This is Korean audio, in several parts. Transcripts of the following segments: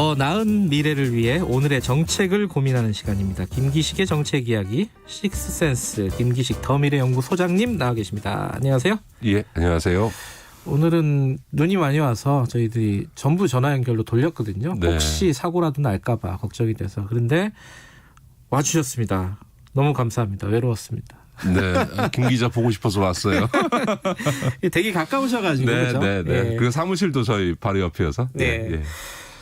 더 나은 미래를 위해 오늘의 정책을 고민하는 시간입니다. 김기식의 정책 이야기, 식스센스 김기식 더미래연구 소장님 나와 계십니다. 안녕하세요. 예, 안녕하세요. 오늘은 눈이 많이 와서 저희들이 전부 전화 연결로 돌렸거든요. 네. 혹시 사고라도 날까 봐 걱정이 돼서. 그런데 와주셨습니다. 너무 감사합니다. 외로웠습니다. 네, 김 기자 보고 싶어서 왔어요. 되게 가까우셔가지고. 네, 그렇죠? 네, 네. 예. 그 사무실도 저희 바로 옆이어서. 네. 예.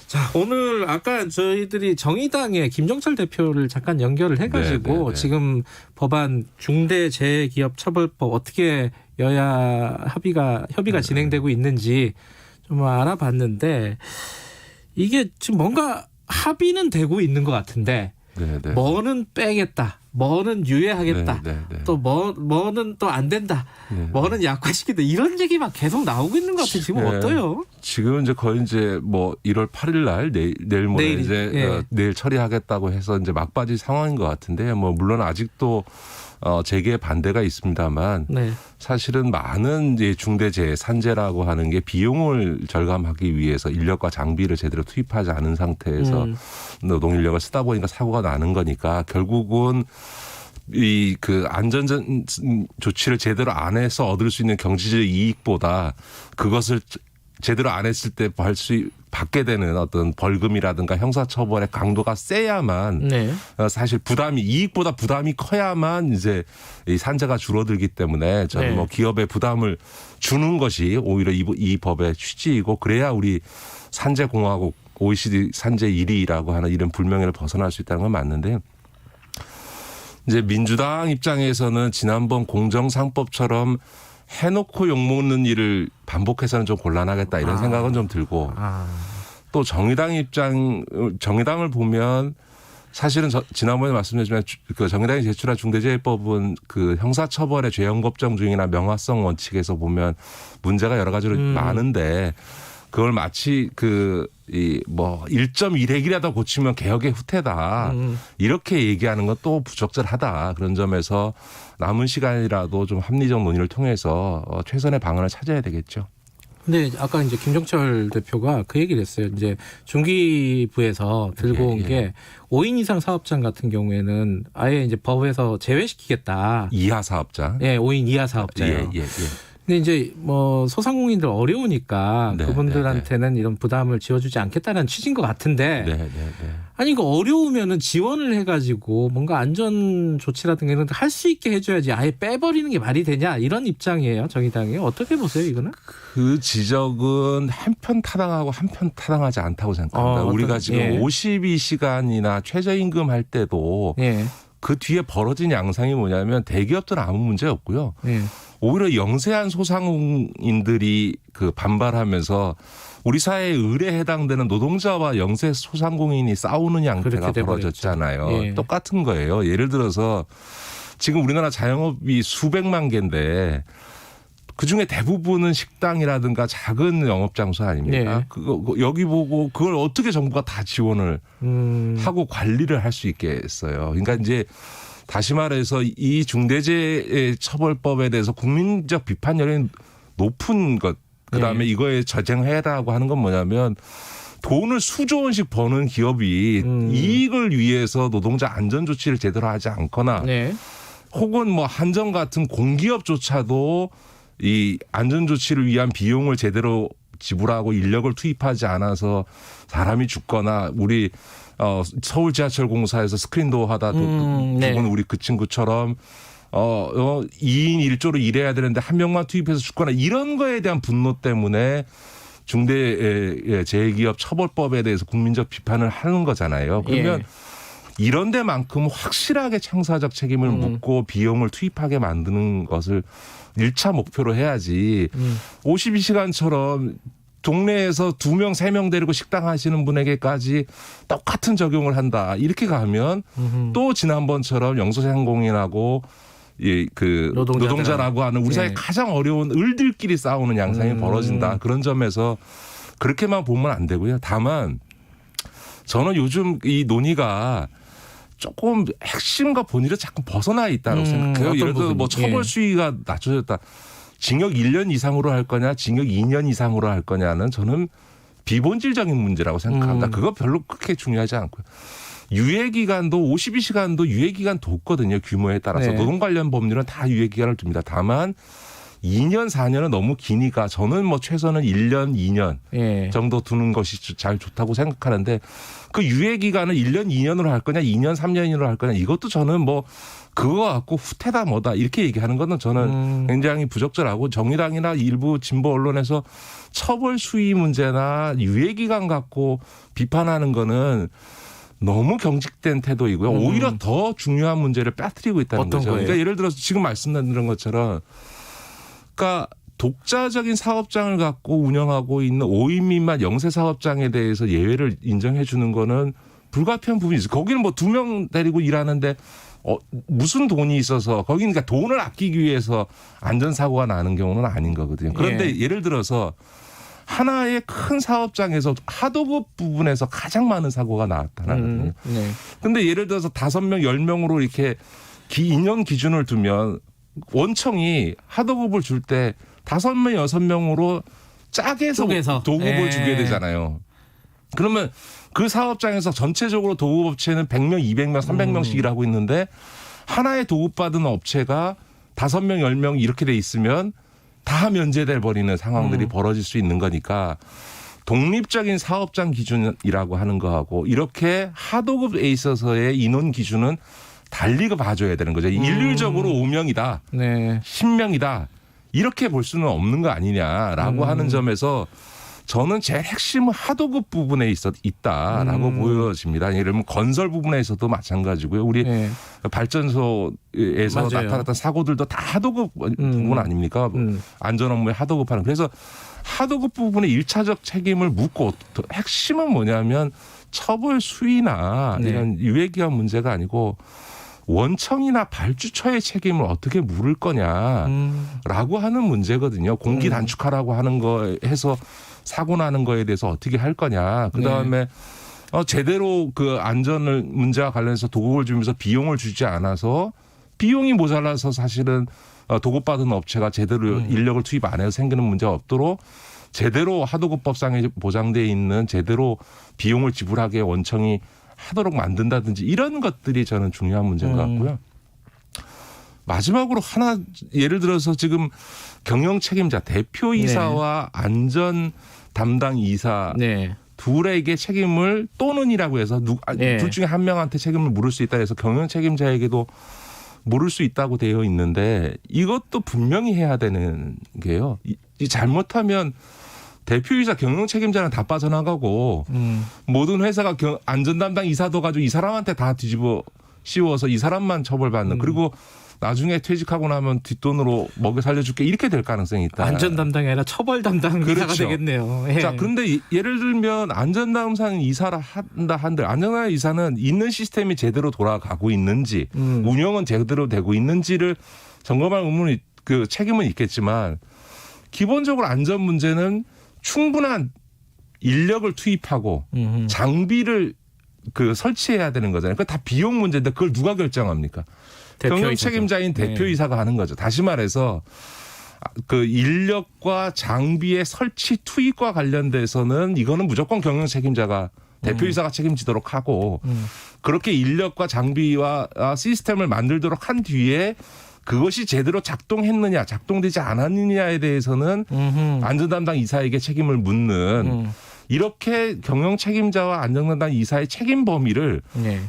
자, 오늘 아까 저희들이 정의당의 김종철 대표를 잠깐 연결을 해가지고 네, 네, 네. 지금 법안 중대재해기업처벌법 어떻게 여야 협의가 진행되고 있는지 좀 알아봤는데 이게 지금 뭔가 합의는 되고 있는 것 같은데 네, 네. 뭐는 빼겠다. 뭐는 유예하겠다. 네, 네, 네. 또 뭐는 또 안 된다. 네. 뭐는 약화시킨다. 이런 얘기만 계속 나오고 있는 것 같아요. 지금 네. 어때요? 지금 이제 거의 이제 뭐 1월 8일 날 내일 모레 내일, 이제 예. 내일 처리하겠다고 해서 이제 막바지 상황인 것 같은데 뭐 물론 아직도 재개에 반대가 있습니다만 네. 사실은 많은 이제 중대재해 산재라고 하는 게 비용을 절감하기 위해서 인력과 장비를 제대로 투입하지 않은 상태에서 노동 인력을 쓰다 보니까 사고가 나는 거니까 결국은 이 그 안전 조치를 제대로 안 해서 얻을 수 있는 경제적 이익보다 그것을 제대로 안 했을 때 받게 되는 어떤 벌금이라든가 형사처벌의 강도가 세야만 네. 사실 이익보다 부담이 커야만 이제 이 산재가 줄어들기 때문에 저는 네. 뭐 기업에 부담을 주는 것이 오히려 이 법의 취지이고 그래야 우리 산재공화국 OECD 산재 1위라고 하는 이런 불명예를 벗어날 수 있다는 건 맞는데 이제 민주당 입장에서는 지난번 공정상법처럼 해놓고 욕먹는 일을 반복해서는 좀 곤란하겠다 이런 생각은 좀 들고 또 정의당을 보면 사실은 지난번에 말씀드렸지만 그 정의당이 제출한 중대재해법은 그 형사처벌의 죄형 법정 중이나 명확성 원칙에서 보면 문제가 여러 가지로 많은데 그걸 마치 이 1.1핵이라도 고치면 개혁의 후퇴다. 이렇게 얘기하는 건 또 부적절하다. 그런 점에서 남은 시간이라도 좀 합리적 논의를 통해서 최선의 방안을 찾아야 되겠죠. 근데 아까 이제 김종철 대표가 그 얘기를 했어요. 이제 중기부에서 들고 온 게 5인 이상 사업장 같은 경우에는 아예 이제 법에서 제외시키겠다. 이하 사업자. 예, 5인 이하 사업자요. 예. 근데 이제 뭐 소상공인들 어려우니까 네, 그분들한테는 이런 부담을 지워주지 않겠다는 취지인 것 같은데 네. 아니 이거 어려우면은 지원을 해가지고 뭔가 안전 조치라든가 이런 거 할 수 있게 해줘야지 아예 빼버리는 게 말이 되냐 이런 입장이에요 정의당이. 어떻게 보세요 이거는? 그 지적은 한편 타당하고 한편 타당하지 않다고 생각합니다. 우리가 지금 52시간이나 최저임금 할 때도 그 뒤에 벌어진 양상이 뭐냐면 대기업들은 아무 문제 없고요. 오히려 영세한 소상공인들이 그 반발하면서 우리 사회의 의례에 해당되는 노동자와 영세 소상공인이 싸우는 양태가 벌어졌잖아요. 똑같은 거예요. 예를 들어서 지금 우리나라 자영업이 수백만 개인데 그중에 대부분은 식당이라든가 작은 영업장소 아닙니까? 여기 보고 그걸 어떻게 정부가 다 지원을 하고 관리를 할 수 있게 했어요. 그러니까 이제 다시 말해서 이 중대재해처벌법에 대해서 국민적 비판 여론이 높은 것, 그다음에 이거에 저쟁해라고 하는 건 뭐냐면 돈을 수조 원씩 버는 기업이 이익을 위해서 노동자 안전 조치를 제대로 하지 않거나 혹은 뭐 한전 같은 공기업조차도 이 안전 조치를 위한 비용을 제대로 지불하고 인력을 투입하지 않아서 사람이 죽거나 우리 서울 지하철 공사에서 스크린도어 하다 죽은 우리 그 친구처럼 2인 1조로 일해야 되는데 한 명만 투입해서 죽거나 이런 거에 대한 분노 때문에 중대재해기업 처벌법에 대해서 국민적 비판을 하는 거잖아요. 그러면 이런 데만큼 확실하게 창사적 책임을 묻고 비용을 투입하게 만드는 것을 1차 목표로 해야지 52시간처럼 동네에서 2명, 3명 데리고 식당 하시는 분에게까지 똑같은 적용을 한다. 이렇게 가면 또 지난번처럼 영소상공인하고 노동자라고 하는 우리 사회 가장 어려운 을들끼리 싸우는 양상이 벌어진다. 그런 점에서 그렇게만 보면 안 되고요. 다만 저는 요즘 이 논의가 조금 핵심과 본질을 자꾸 벗어나 있다고 생각해요. 예를 들어 뭐 처벌 수위가 낮춰졌다. 징역 1년 이상으로 할 거냐, 징역 2년 이상으로 할 거냐는 저는 비본질적인 문제라고 생각합니다. 그거 별로 그렇게 중요하지 않고요. 유예기간도 52시간도 유예기간도 없거든요. 규모에 따라서. 네. 노동 관련 법률은 다 유예기간을 둡니다. 다만 2년 4년은 너무 기니까 저는 뭐 최소는 1년 2년 예. 정도 두는 것이 잘 좋다고 생각하는데 그 유예기간을 1년 2년으로 할 거냐 2년 3년으로 할 거냐 이것도 저는 뭐 그거 갖고 후퇴다 뭐다 이렇게 얘기하는 거는 저는 굉장히 부적절하고 정의당이나 일부 진보 언론에서 처벌 수위 문제나 유예기간 갖고 비판하는 거는 너무 경직된 태도이고요. 오히려 더 중요한 문제를 빠뜨리고 있다는 거죠. 거예요? 그러니까 예를 들어서 지금 말씀드린 것처럼 그러니까 독자적인 사업장을 갖고 운영하고 있는 5인 미만 영세 사업장에 대해서 예외를 인정해 주는 거는 불가피한 부분이 있어요. 거기는 뭐 2명 데리고 일하는데 무슨 돈이 있어서 거기는 그러니까 돈을 아끼기 위해서 안전사고가 나는 경우는 아닌 거거든요. 그런데 예를 들어서 하나의 큰 사업장에서 하도급 부분에서 가장 많은 사고가 나왔다는 거거든요. 그런데 예를 들어서 5명, 10명으로 이렇게 인원 기준을 두면 원청이 하도급을 줄 때 5명, 6명으로 쪼개서 도급을 주게 되잖아요. 그러면 그 사업장에서 전체적으로 도급업체는 100명, 200명, 300명씩 일하고 있는데 하나의 도급받은 업체가 5명, 10명 이렇게 돼 있으면 다 면제돼 버리는 상황들이 벌어질 수 있는 거니까 독립적인 사업장 기준이라고 하는 거하고 이렇게 하도급에 있어서의 인원 기준은 달리 봐줘야 되는 거죠. 일률적으로 5명이다, 네. 10명이다 이렇게 볼 수는 없는 거 아니냐라고 하는 점에서 저는 제일 핵심은 하도급 부분에 있다라고 보여집니다. 예를 들면 건설 부분에서도 마찬가지고요. 우리 발전소에서 맞아요. 나타났던 사고들도 다 하도급 부분 아닙니까? 안전 업무에 하도급하는. 그래서 하도급 부분에 1차적 책임을 묻고 핵심은 뭐냐면 처벌 수위나 이런 유예기한 문제가 아니고 원청이나 발주처의 책임을 어떻게 물을 거냐라고 하는 문제거든요. 공기 단축하라고 하는 거 해서 사고 나는 거에 대해서 어떻게 할 거냐. 그다음에 제대로 그 안전을 문제와 관련해서 도급을 주면서 비용을 주지 않아서 비용이 모자라서 사실은 도급받은 업체가 제대로 인력을 투입 안 해서 생기는 문제가 없도록 제대로 하도급법상에 보장되어 있는 제대로 비용을 지불하게 원청이 하도록 만든다든지 이런 것들이 저는 중요한 문제인 것 같고요. 마지막으로 하나 예를 들어서 지금 경영 책임자 대표이사와 안전 담당 이사 둘에게 책임을 또는이라고 해서 둘 중에 한 명한테 책임을 물을 수 있다 해서 경영 책임자에게도 물을 수 있다고 되어 있는데 이것도 분명히 해야 되는 게요. 이 잘못하면 대표이사 경영 책임자는 다 빠져나가고 모든 회사가 안전 담당 이사도 가지고 이 사람한테 다 뒤집어 씌워서 이 사람만 처벌받는 그리고 나중에 퇴직하고 나면 뒷돈으로 먹여 살려줄게 이렇게 될 가능성이 있다. 안전 담당이 아니라 처벌 담당 이사가 되겠네요. 자, 그런데 예를 들면 안전 담당 이사를 한다 한들 안전 담당 이사는 있는 시스템이 제대로 돌아가고 있는지 운영은 제대로 되고 있는지를 점검할 의무는 그 책임은 있겠지만 기본적으로 안전 문제는 충분한 인력을 투입하고 장비를 설치해야 되는 거잖아요. 그거 다 비용 문제인데 그걸 누가 결정합니까? 경영 책임자인 대표이사가 하는 거죠. 다시 말해서 그 인력과 장비의 설치 투입과 관련돼서는 이거는 무조건 경영 책임자가 대표이사가 책임지도록 하고 그렇게 인력과 장비와 시스템을 만들도록 한 뒤에 그것이 제대로 작동했느냐 작동되지 않았느냐에 대해서는 안전 담당 이사에게 책임을 묻는 이렇게 경영 책임자와 안전 담당 이사의 책임 범위를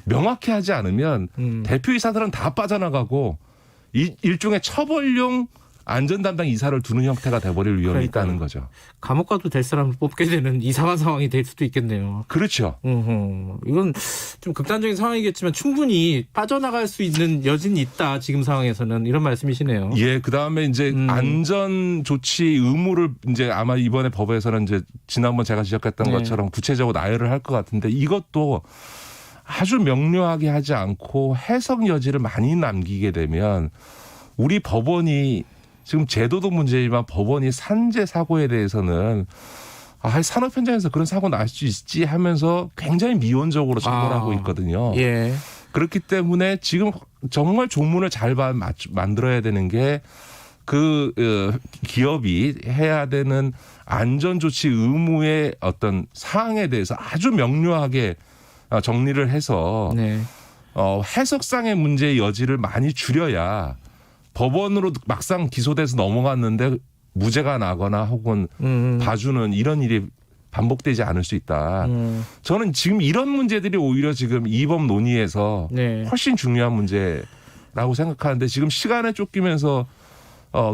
명확히 하지 않으면 대표이사들은 다 빠져나가고 일종의 처벌용 안전 담당 이사를 두는 형태가 돼버릴 위험이 있다는 거죠. 감옥 가도 될 사람을 뽑게 되는 이상한 상황이 될 수도 있겠네요. 그렇죠. 이건 좀 극단적인 상황이겠지만 충분히 빠져나갈 수 있는 여진이 있다. 지금 상황에서는 이런 말씀이시네요. 예, 그 다음에 이제 안전 조치 의무를 이제 아마 이번에 법에서는 이제 지난번 제가 지적했던 것처럼 구체적으로 나열을 할 것 같은데 이것도 아주 명료하게 하지 않고 해석 여지를 많이 남기게 되면 우리 법원이 지금 제도도 문제지만 법원이 산재 사고에 대해서는 산업 현장에서 그런 사고 날 수 있지 하면서 굉장히 미온적으로 처벌하고 있거든요. 그렇기 때문에 지금 정말 조문을 잘 만들어야 되는 게 기업이 해야 되는 안전조치 의무의 어떤 사항에 대해서 아주 명료하게 정리를 해서 네. 해석상의 문제의 여지를 많이 줄여야 법원으로 막상 기소돼서 넘어갔는데 무죄가 나거나 혹은 봐주는 이런 일이 반복되지 않을 수 있다. 저는 지금 이런 문제들이 오히려 지금 이 법 논의에서 네. 훨씬 중요한 문제라고 생각하는데 지금 시간에 쫓기면서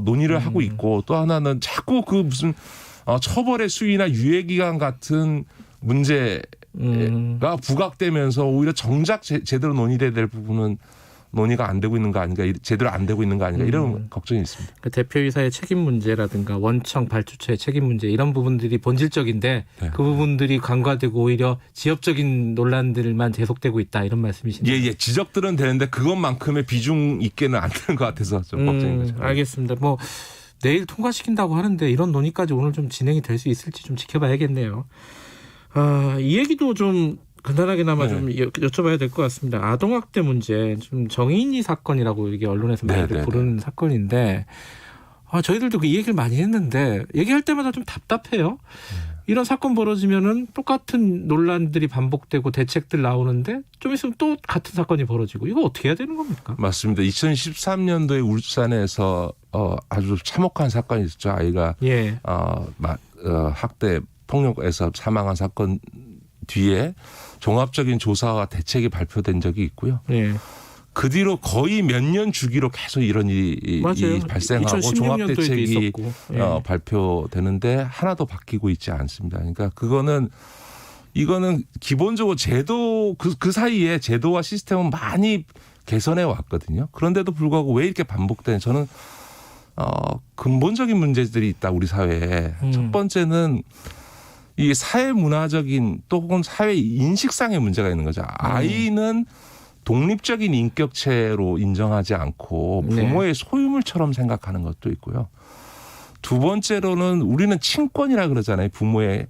논의를 하고 있고 또 하나는 자꾸 그 무슨 처벌의 수위나 유예기간 같은 문제가 부각되면서 오히려 정작 제대로 논의돼야 될 부분은 논의가 안 되고 있는 거 아닌가, 제대로 안 되고 있는 거 아닌가 이런 걱정이 있습니다. 그 대표이사의 책임 문제라든가 원청 발주처의 책임 문제 이런 부분들이 본질적인데 네. 그 부분들이 간과되고 오히려 지엽적인 논란들만 계속되고 있다 이런 말씀이신가요? 예. 지적들은 되는데 그것만큼의 비중 있게는 안 되는 것 같아서 좀 걱정인 거죠. 알겠습니다. 뭐 내일 통과시킨다고 하는데 이런 논의까지 오늘 좀 진행이 될 수 있을지 좀 지켜봐야겠네요. 이 얘기도 좀 간단하게나마 좀 여쭤봐야 될 것 같습니다. 아동학대 문제, 좀 정인이 사건이라고 이게 언론에서 많이 부르는 사건인데, 저희들도 그 얘기를 많이 했는데 얘기할 때마다 좀 답답해요. 이런 사건 벌어지면은 똑같은 논란들이 반복되고 대책들 나오는데 좀 있으면 또 같은 사건이 벌어지고 이거 어떻게 해야 되는 겁니까? 맞습니다. 2013년도에 울산에서 아주 참혹한 사건이 있었죠. 아이가 학대 폭력에서 사망한 사건 뒤에 종합적인 조사와 대책이 발표된 적이 있고요. 네. 그 뒤로 거의 몇 년 주기로 계속 이런 일이 발생하고 종합대책이 발표되는데 하나도 바뀌고 있지 않습니다. 그러니까 이거는 기본적으로 제도 그 사이에 제도와 시스템은 많이 개선해 왔거든요. 그런데도 불구하고 왜 이렇게 반복되는 저는 근본적인 문제들이 있다 우리 사회에. 첫 번째는 이 사회 문화적인 또 혹은 사회 인식상의 문제가 있는 거죠. 아이는 독립적인 인격체로 인정하지 않고 부모의 소유물처럼 생각하는 것도 있고요. 두 번째로는 우리는 친권이라 그러잖아요. 부모의.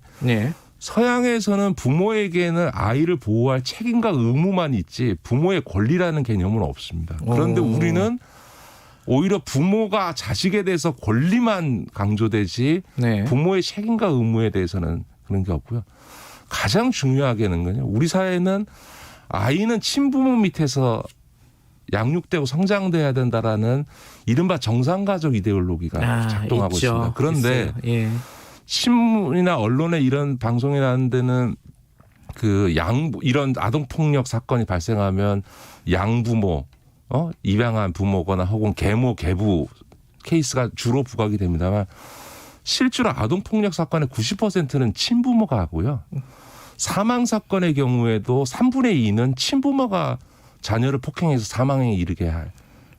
서양에서는 부모에게는 아이를 보호할 책임과 의무만 있지 부모의 권리라는 개념은 없습니다. 그런데 우리는 오히려 부모가 자식에 대해서 권리만 강조되지 부모의 책임과 의무에 대해서는 그런 게 없고요. 가장 중요하게는요. 우리 사회는 아이는 친부모 밑에서 양육되고 성장돼야 된다라는 이른바 정상가족 이데올로기가 작동하고 있습니다. 그런데 신문이나 언론에 이런 방송이 나는 데는 이런 아동폭력 사건이 발생하면 양부모, 입양한 부모거나 혹은 계모, 계부 케이스가 주로 부각이 됩니다만 실제로 아동폭력 사건의 90%는 친부모가 하고요. 사망 사건의 경우에도 3분의 2는 친부모가 자녀를 폭행해서 사망에 이르게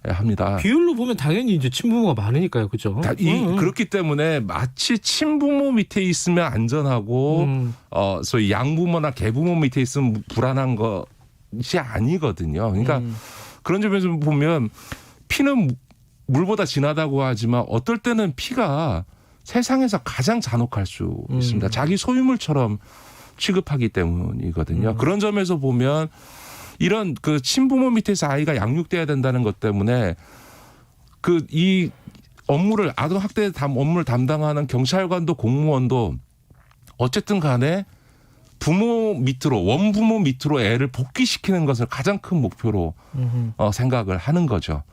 합니다. 비율로 보면 당연히 이제 친부모가 많으니까요, 그렇죠? 그렇기 때문에 마치 친부모 밑에 있으면 안전하고, 소위 양부모나 계부모 밑에 있으면 불안한 것이 아니거든요. 그러니까 그런 점에서 보면 피는 물보다 진하다고 하지만 어떨 때는 피가 세상에서 가장 잔혹할 수 있습니다. 자기 소유물처럼 취급하기 때문이거든요. 그런 점에서 보면 이런 친부모 밑에서 아이가 양육돼야 된다는 것 때문에 이 업무를 아동학대 업무를 담당하는 경찰관도 공무원도 어쨌든 간에 부모 밑으로 원부모 밑으로 애를 복귀시키는 것을 가장 큰 목표로 생각을 하는 거죠.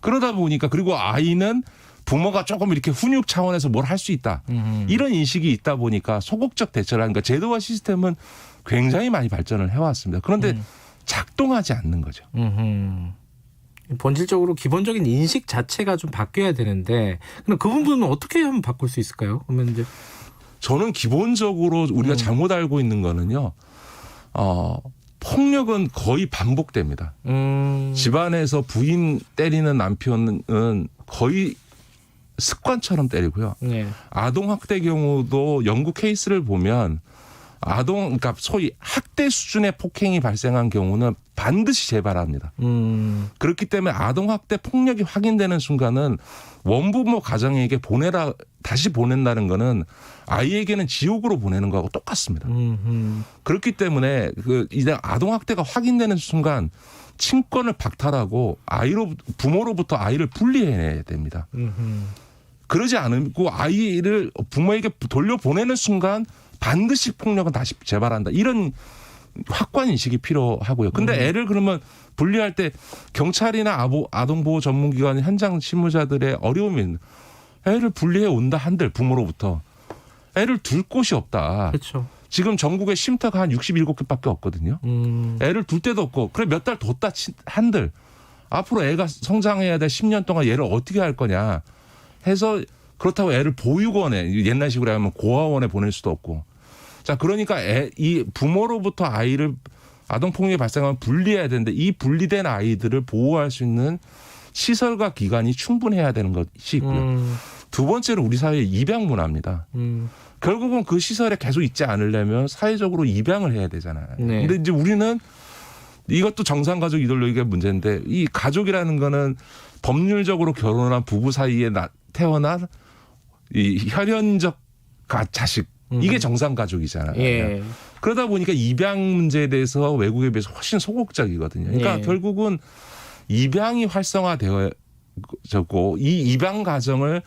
그러다 보니까 그리고 아이는 부모가 조금 이렇게 훈육 차원에서 뭘 할 수 있다. 이런 인식이 있다 보니까 소극적 대처를 하니까 제도와 시스템은 굉장히 많이 발전을 해왔습니다. 그런데 작동하지 않는 거죠. 본질적으로 기본적인 인식 자체가 좀 바뀌어야 되는데 그럼 그 부분은 어떻게 하면 바꿀 수 있을까요? 그러면 이제 저는 기본적으로 우리가 잘못 알고 있는 거는요. 폭력은 거의 반복됩니다. 집안에서 부인 때리는 남편은 거의 습관처럼 때리고요. 아동학대 경우도 영국 케이스를 보면 그러니까 소위 학대 수준의 폭행이 발생한 경우는 반드시 재발합니다. 그렇기 때문에 아동학대 폭력이 확인되는 순간은 원부모 가정에게 다시 보낸다는 거는 아이에게는 지옥으로 보내는 거하고 똑같습니다. 그렇기 때문에 이제 아동학대가 확인되는 순간 친권을 박탈하고 부모로부터 아이를 분리해내야 됩니다. 그러지 않고 아이를 부모에게 돌려보내는 순간 반드시 폭력은 다시 재발한다. 이런 확고한 인식이 필요하고요. 근데 애를 그러면 분리할 때 경찰이나 아동보호 전문기관 현장 실무자들의 어려움이 애를 분리해 온다 한들 부모로부터 애를 둘 곳이 없다. 그렇죠. 지금 전국에 쉼터가 한 67개밖에 없거든요. 애를 둘 데도 없고 그래 몇 달 뒀다 한들 앞으로 애가 성장해야 될 10년 동안 얘를 어떻게 할 거냐 해서 그렇다고 애를 보육원에 옛날식으로 하면 고아원에 보낼 수도 없고 자 그러니까 이 부모로부터 아이를 아동폭력이 발생하면 분리해야 되는데 이 분리된 아이들을 보호할 수 있는 시설과 기관이 충분해야 되는 것이 있고요. 두 번째로 우리 사회의 입양 문화입니다. 결국은 그 시설에 계속 있지 않으려면 사회적으로 입양을 해야 되잖아요. 네. 근데 이제 우리는 이것도 정상가족 이데올로기가 문제인데 이 가족이라는 거는 법률적으로 결혼한 부부 사이에 태어난 이 혈연적 자식 이게 정상가족이잖아요. 예. 그러다 보니까 입양 문제에 대해서 외국에 비해서 훨씬 소극적이거든요. 그러니까 예. 결국은 입양이 활성화되어졌고 이 입양 가정을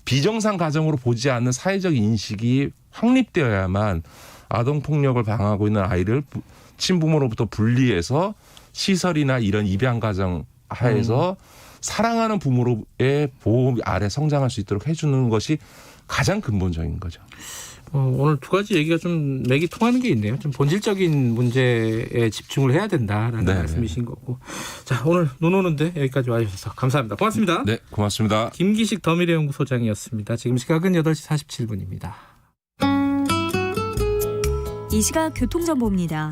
비정상 가정으로 보지 않는 사회적 인식이 확립되어야만 아동폭력을 방하고 있는 아이를 친부모로부터 분리해서 시설이나 이런 입양 가정 하에서 사랑하는 부모의 보호 아래 성장할 수 있도록 해주는 것이 가장 근본적인 거죠. 오늘 두 가지 얘기가 좀 맥이 통하는 게 있네요. 좀 본질적인 문제에 집중을 해야 된다라는 네. 말씀이신 거고. 자, 오늘 눈 오는데 여기까지 와주셔서 감사합니다. 고맙습니다. 네, 고맙습니다. 김기식 더미래연구소장이었습니다. 지금 시각은 8시 47분입니다. 이 시각 교통정보입니다.